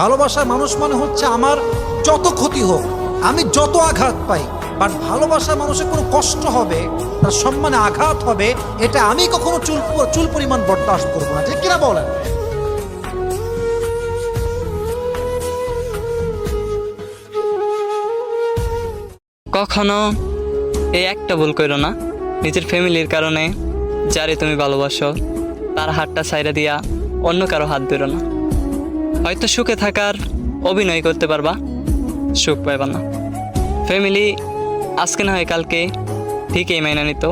ভালোবাসার মানুষ মানে হচ্ছে আমার যত ক্ষতি হোক, আমি যত আঘাত পাই, বাট ভালোবাসার মানুষের কোনো কষ্ট হবে, তার সম্মানে আঘাত হবে, এটা আমি কখনো চুল পরিমাণ বরদাস্ত করবো না। ঠিক কিনা বলেন? কখনো এই একটা ভুল করো না, নিজের ফ্যামিলির কারণে যারে তুমি ভালোবাসো তার হাতটা ছাইরা দিয়া অন্য কারো হাত ধরো না। হয়তো সুখে থাকার অভিনয় করতে পারবা, সুখ পাইবা না। ফ্যামিলি আজকে না হয় কালকে ঠিকই মেনে নিত,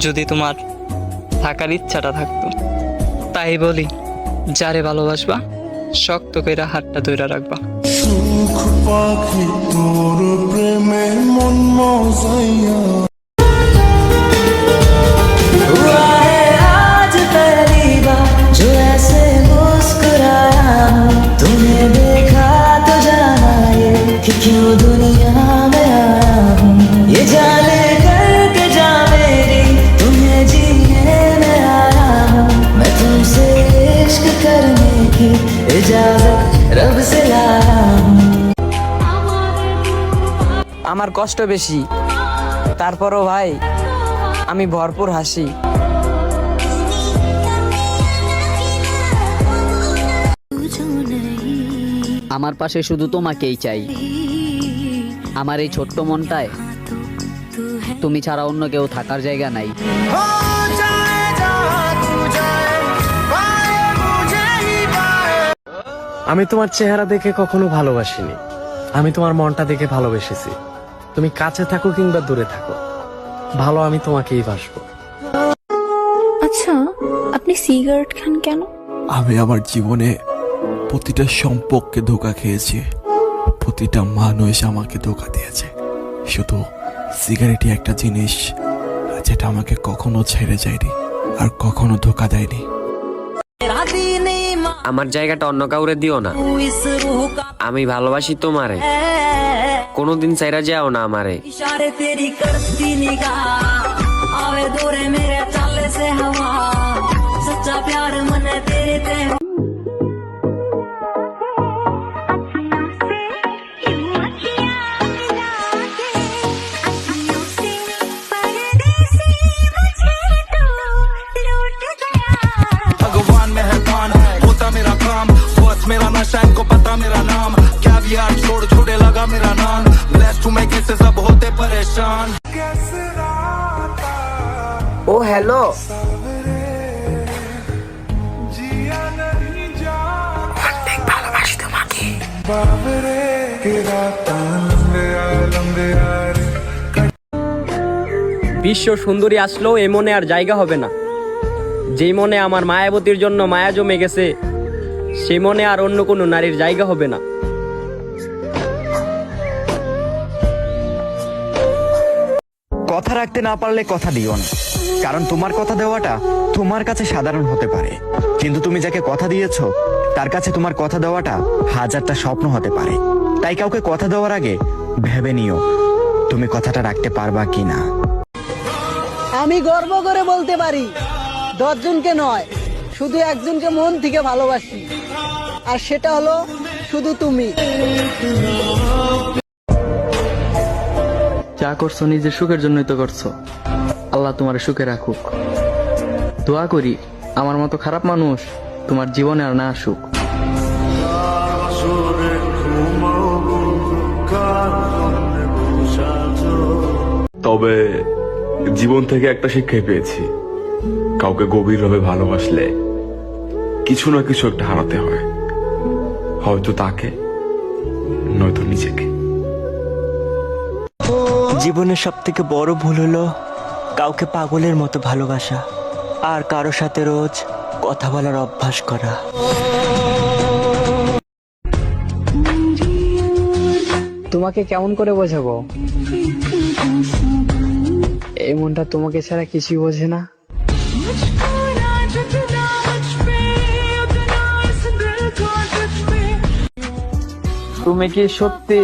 যদি তোমার থাকার ইচ্ছাটা থাকতো। তাই বলি, যারে ভালোবাসবা শক্ত কইরা হাতটা ধইরা রাখবা। সুখ পাখি তোর প্রেমে মন মজাইয়া आज पहली बार जो ऐसे मुस्कुराया हूँ, तुम्हें देखा तो जाना ये कि क्यों दुनिया में आया हूँ। ये जाने करके जा मेरी तुम्हें जीने में आया हूँ। मैं तुमसे इश्क करने की इजाजत रब से लाया हूँ। আমার কষ্ট বেশি, তারপরও ভাই আমি ভরপুর হাসি। আমার পাশে শুধু তোমাকেই চাই। আমার এই ছোট্ট মনটায় তুমি ছাড়া অন্য কেউ থাকার জায়গা নাই। আমি তোমার চেহারা দেখে কখনো ভালোবাসিনি, আমি তোমার মনটা দেখে ভালোবেসেছি। তুমি কাছে থাকো কিংবা দূরে থাকো, ভালো আমি তোমাকেই বাসবো। আচ্ছা, আপনি সিগারেট খান কেন? আমি আমার জীবনে প্রতিটা সম্পর্কে ধোঁকা খেয়েছি, প্রতিটা মানুষ আমাকে ধোঁকা দিয়েছে। শুধু সিগারেটই একটা জিনিস যেটা আমাকে কখনো ছেড়ে যায়নি আর কখনো ধোঁকা দেয়নি। আমার জায়গাটা অন্য কাউরে দিও না, আমি ভালোবাসি তোমারে, কোনোদিন চাইরা যাও না আমারে। इशारे तेरी करती निगाह आवे दूरे मेरे चाले से हवा, सच्चा प्यार मन तेरे ते भगवान मेहरबान होता मेरा काम, बस मेरा नशा इनको पता मेरा नाम, क्या भी यार छोड़ छोड़े लगा मेरा नाम, ब्लेस्ड टू मैं कैसे सब होते परेशान। ও হ্যালো, বিশ্ব সুন্দরী আসলেও এ মনে আর জায়গা হবে না। যেই মনে আমার মায়াবতীর জন্য মায়া জমে গেছে, সেই মনে আর অন্য কোনো নারীর জায়গা হবে না। কথা রাখতে না পারলে কথা দিও না, কারণ তোমার কথা দেওয়াটা তোমার কাছে সাধারণ হতে পারে, কিন্তু তুমি যাকে কথা দিয়েছো তার কাছে তোমার কথা দেওয়াটা হাজারটা স্বপ্ন হতে পারে। তাই কাউকে কথা দেওয়ার আগে ভেবে নিও তুমি কথাটা রাখতে পারবা কিনা। আমি গর্ব করে বলতে পারি 10 জনকে নয়, শুধু একজনকে মন থেকে ভালোবাসি, আর সেটা হলো শুধু তুমি। যা করছো নিজের সুখের জন্যই তো করছো, আল্লাহ তোমার সুখে রাখুক। দোয়া করি আমার মতো খারাপ মানুষ তোমার জীবনে আর না আসুক। তবে জীবন থেকে একটা শিক্ষাই পেয়েছি, কাউকে গভীরভাবে ভালোবাসলে কিছু না কিছু একটা হারাতে হয়, হয়তো তাকে নয়তো নিজেকে। জীবনের সব থেকে বড় ভুল হলো কাউকে পাগলের মতো ভালোবাসা আর কারো সাথে রোজ কথা বলার অভ্যাস করা। তোমাকে কেমন করে বোঝাবো, এই মনটা তোমাকে ছাড়া কিছুই বোঝে না। তুমি কি সত্যি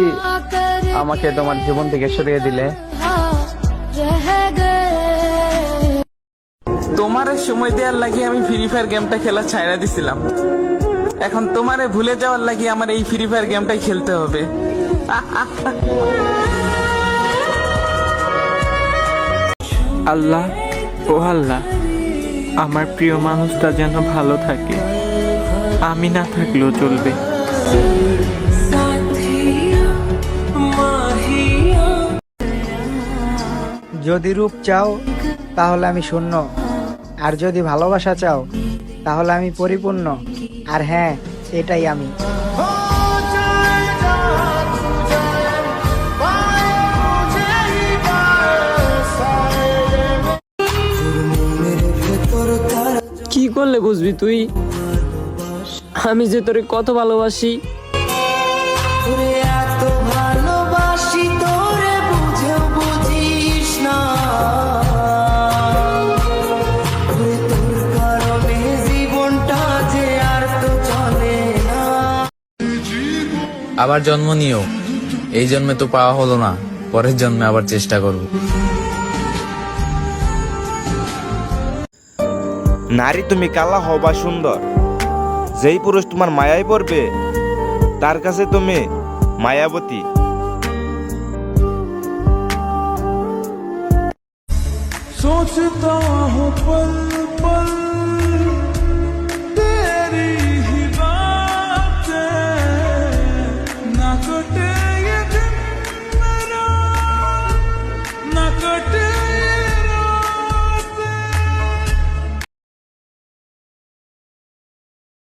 আমাকে তোমার জীবন থেকে সরিয়ে দিলে? তোমার সময় দেওয়ার লাগে আমি ফ্রি ফায়ার গেমটা খেলা ছাইড়া দিছিলাম, এখন তোমারে ভুলে যাওয়ার লাগি আমার এই ফ্রি ফায়ার গেমটাই খেলতে হবে। আল্লাহ ও আল্লাহ, আমার প্রিয় মানুষটা যেন ভালো থাকে, আমি না থাকলেও চলবে। যদি রূপ চাও তাহলে আমি শূন্য, আর যদি ভালোবাসা চাও তাহলে আমি পরিপূর্ণ। আর হ্যাঁ, এটাই আমি। কি করলে বুঝবি তুই আমি যে তোরে কত ভালোবাসি? আবার জন্ম নিও, এই জন্মে তো পাওয়া হলো না, পরের জন্মে আবার চেষ্টা করব। নারী তুমি কালা হবা সুন্দর, যেই পুরুষ তোমার মায়ায় পড়বে তার কাছে তুমি মায়াবতী। सोचता हूँ पल पल तेरी ही बातें, ना कटे